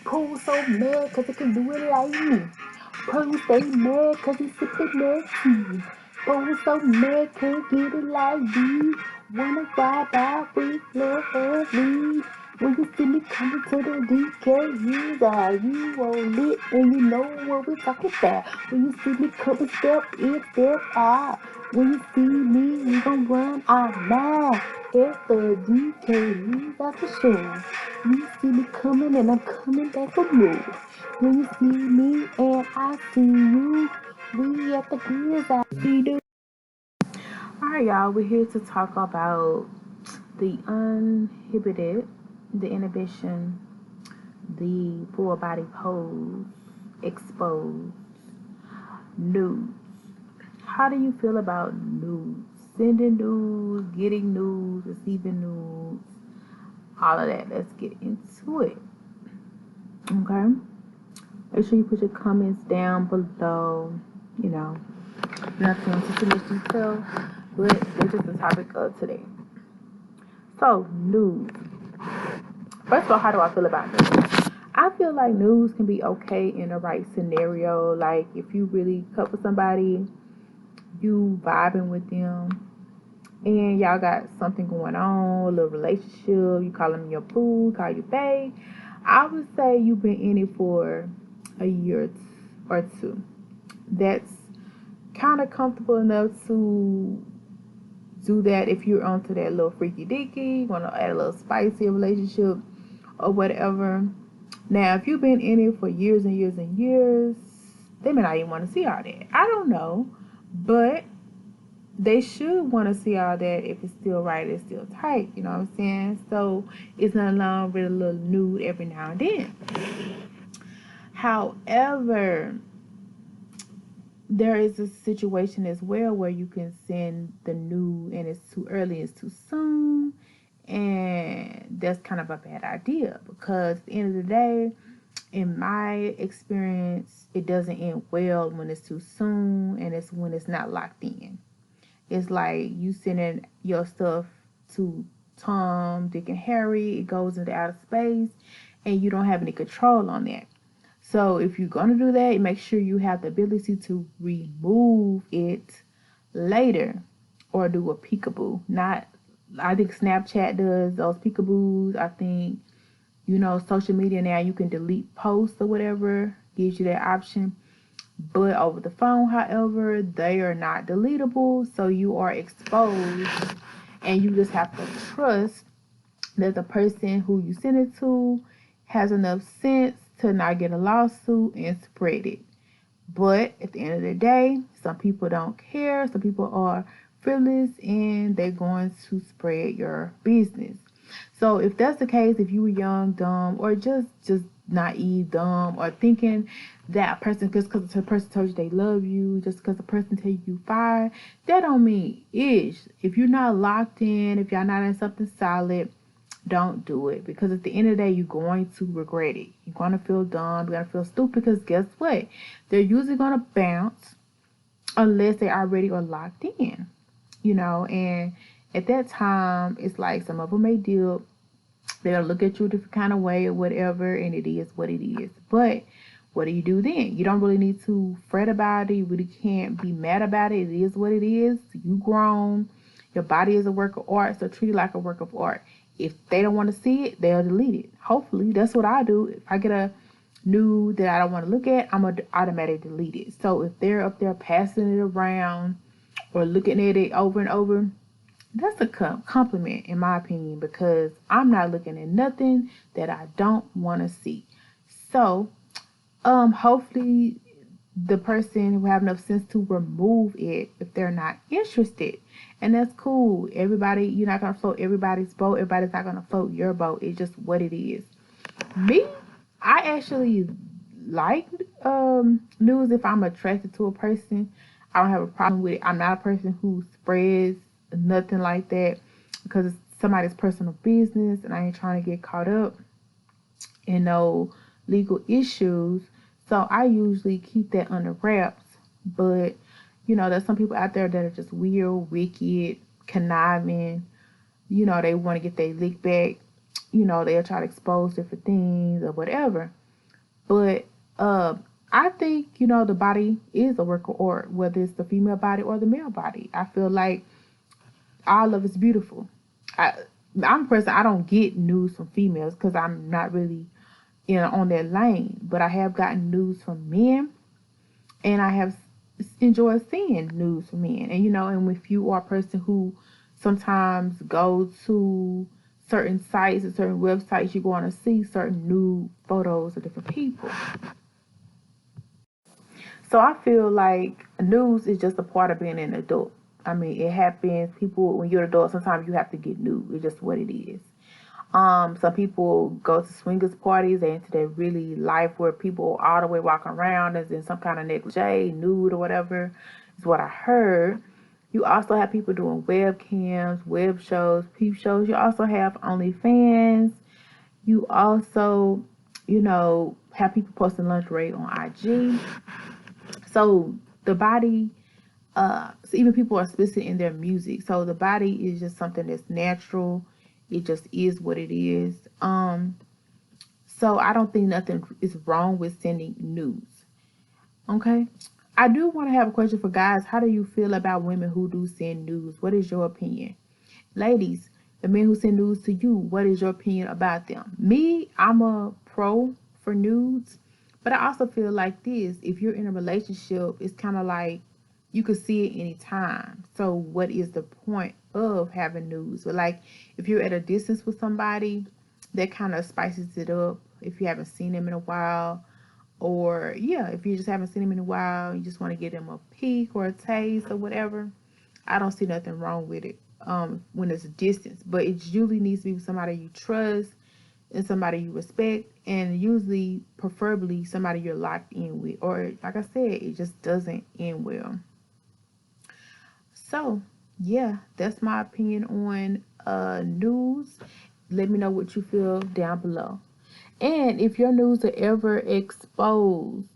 Pooh so mad cause he can do it like me. Pooh stay mad cause he sippin' that tea. Pooh so mad can't get it like me. Wanna ride out with lovely. When you see me coming to the DKHizouse, you all lit and you know what we're talking about. When you see me coming, step in, step out. When you see me, we gon' run our mile. It's the DKHizouse for sure. You see me coming and I'm coming back for more. When you see me and I see you, we at the biz out. We do. Alright, y'all, we're here to talk about the uninhibited, the inhibition, the full body pose, exposed, nudes. How do you feel about nudes? Sending nudes, getting nudes, receiving nudes, all of that. Let's get into it. Okay? Make sure you put your comments down below. You know, not going into too much detail, but that's just the topic of today. So, nudes. First of all, how do I feel about nudes? I feel like nudes can be okay in the right scenario. Like, if you really couple somebody, you vibing with them, and y'all got something going on, a little relationship, you call them your boo, call you bae. I would say you've been in it for a year or two. That's kind of comfortable enough to do that if you're onto that little freaky deaky, want to add a little spicy relationship or whatever. Now, if you've been in it for years and years and years, they may not even want to see all that. I don't know, but they should want to see all that if it's still right, it's still tight, you know what I'm saying? So it's not long with a little nude every now and then. However, there is a situation as well where you can send the nude and it's too early, it's too soon, and that's kind of a bad idea, because at the end of the day, in my experience, it doesn't end well when it's too soon and it's when it's not locked in. It's like you sending your stuff to Tom, Dick, and Harry. It goes into outer space, and you don't have any control on that. So if you're going to do that, make sure you have the ability to remove it later or do a peekaboo. Not, I think Snapchat does those peekaboos. I think, social media now, you can delete posts or whatever, gives you that option. But over the phone, however, they are not deletable, so you are exposed, and you just have to trust that the person who you send it to has enough sense to not get a lawsuit and spread it. But at the end of the day, some people don't care. Some people are frivolous, and they're going to spread your business. So if that's the case, if you were young, dumb, or just naive, dumb, or thinking that person, just because the person told you they love you, just because the person tell you fire, that don't mean ish. If you're not locked in, if y'all not in something solid, don't do it, because at the end of the day, you're going to regret it. You're going to feel dumb. You're going to feel stupid, because guess what? They're usually going to bounce unless they already are locked in, and at that time, it's like some of them may deal, they'll look at you a different kind of way or whatever, and it is what it is. But what do you do then? You don't really need to fret about it. You really can't be mad about it. It is what it is. You grown. Your body is a work of art, so treat it like a work of art. If they don't want to see it, they'll delete it. Hopefully, that's what I do. If I get a nude that I don't want to look at, I'm going to automatically delete it. So if they're up there passing it around or looking at it over and over, that's a compliment, in my opinion, because I'm not looking at nothing that I don't want to see. So, hopefully the person will have enough sense to remove it if they're not interested. And that's cool. Everybody, you're not going to float everybody's boat. Everybody's not going to float your boat. It's just what it is. Me, I actually like news if I'm attracted to a person. I don't have a problem with it. I'm not a person who spreads nothing like that, because it's somebody's personal business and I ain't trying to get caught up in no legal issues. So I usually keep that under wraps. But there's some people out there that are just weird, wicked, conniving. They want to get their lick back. They'll try to expose different things or whatever. But I think, you know, the body is a work of art, whether it's the female body or the male body. I feel like all of it's beautiful. I, I'm a person, I don't get news from females because I'm not really on that lane. But I have gotten news from men, and I have enjoyed seeing news from men. And, you know, and if you are a person who sometimes go to certain sites and certain websites, you're going to see certain nude photos of different people. So I feel like news is just a part of being an adult. I mean, it happens. People, when you're an adult, sometimes you have to get nude. It's just what it is. Some people go to swingers parties. They into that really life where people all the way walking around as in some kind of negligee, nude or whatever. Is what I heard. You also have people doing webcams, web shows, peep shows. You also have OnlyFans. You also, you know, have people posting lingerie on IG. So the body, so even people are explicit in their music. So the body is just something that's natural. It just is what it is. So I don't think nothing is wrong with sending nudes. Okay. I do want to have a question for guys. How do you feel about women who do send nudes? What is your opinion? Ladies, the men who send nudes to you, what is your opinion about them? Me, I'm a pro for nudes, but I also feel like this. If you're in a relationship, it's kind of like you could see it anytime. So what is the point of having nudes? But like if you're at a distance with somebody, that kind of spices it up. If you haven't seen them in a while, or yeah, if you just haven't seen them in a while, you just want to give them a peek or a taste or whatever, I don't see nothing wrong with it when it's a distance. But it usually needs to be with somebody you trust and somebody you respect, and usually, preferably, somebody you're locked in with. Or, like I said, it just doesn't end well. So, yeah, that's my opinion on news. Let me know what you feel down below. And if your news are ever exposed,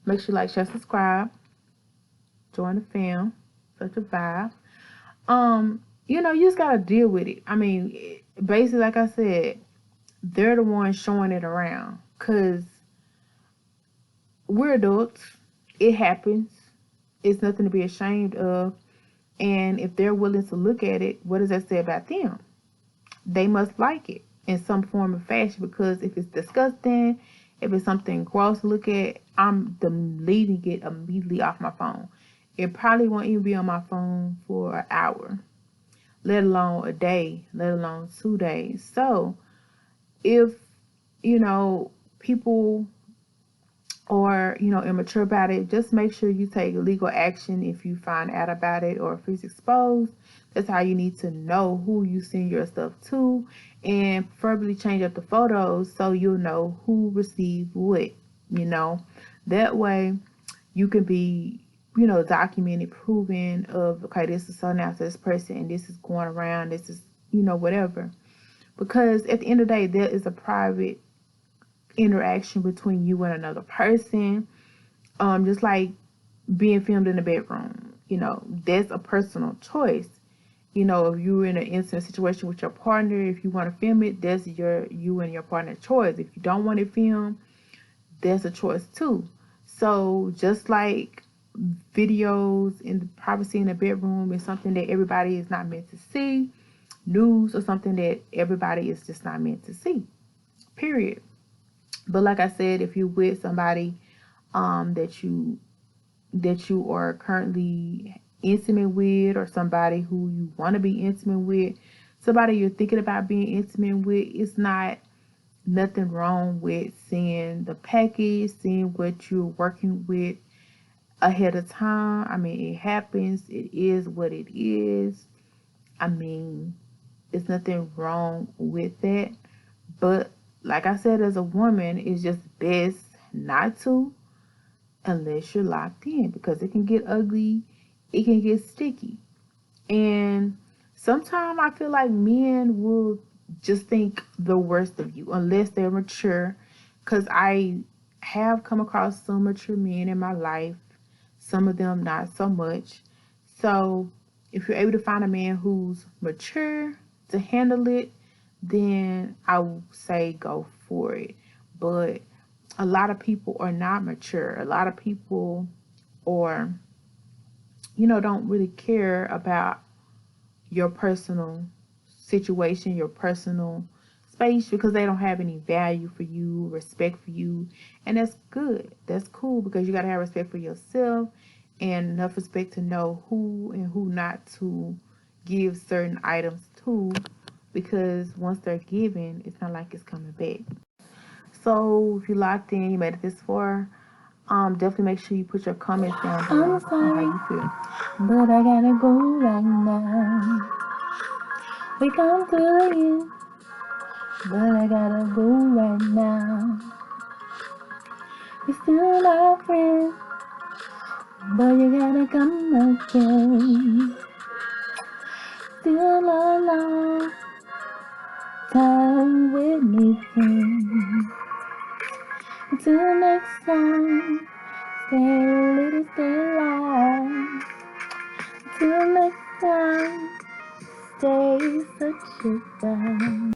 make sure you like, share, subscribe, join the fam, such a vibe. You know, you just gotta deal with it. I mean, basically, like I said, they're the ones showing it around. Cause we're adults. It happens. It's nothing to be ashamed of. And if they're willing to look at it, what does that say about them? They must like it in some form or fashion, because if it's disgusting, if it's something gross to look at, I'm deleting it immediately off my phone. It probably won't even be on my phone for an hour, let alone a day, let alone 2 days. So if, you know, people or, you know, immature about it, just make sure you take legal action if you find out about it or if it's exposed. That's how you need to know who you send your stuff to, and preferably change up the photos so you'll know who received what, you know. That way you can be, you know, documented, proven of, okay, this is something else, this person, and this is going around, this is, you know, whatever. Because at the end of the day, there is a private interaction between you and another person. Just like being filmed in the bedroom, you know, that's a personal choice. You know, if you're in an intimate situation with your partner, if you want to film it, that's you and your partner choice. If you don't want it filmed, that's a choice too. So just like videos in the privacy in the bedroom is something that everybody is not meant to see, news or something that everybody is just not meant to see. Period. But like I said, if you're with somebody that you are currently intimate with, or somebody who you want to be intimate with, somebody you're thinking about being intimate with, it's not nothing wrong with seeing the package, seeing what you're working with ahead of time. I mean, it happens. It is what it is. I mean, it's nothing wrong with that. But like I said, as a woman, it's just best not to, unless you're locked in, because it can get ugly, it can get sticky. And sometimes I feel like men will just think the worst of you unless they're mature, because I have come across some mature men in my life, some of them not so much. So if you're able to find a man who's mature to handle it, then I would say go for it. But a lot of people are not mature. A lot of people or don't really care about your personal situation, your personal space, because they don't have any value for you, respect for you. And that's good. That's cool, because you got to have respect for yourself and enough respect to know who and who not to give certain items to, because once they're given, it's not like it's coming back. So if you locked in, you made it this far, definitely make sure you put your comments down below on how you feel. But I gotta go right now. We come to you, but I gotta go right now. You're still my friend, but you gotta come again. Still a long time with me, friend. Until next time, stay a little, stay alive. Until next time, stay such a guy.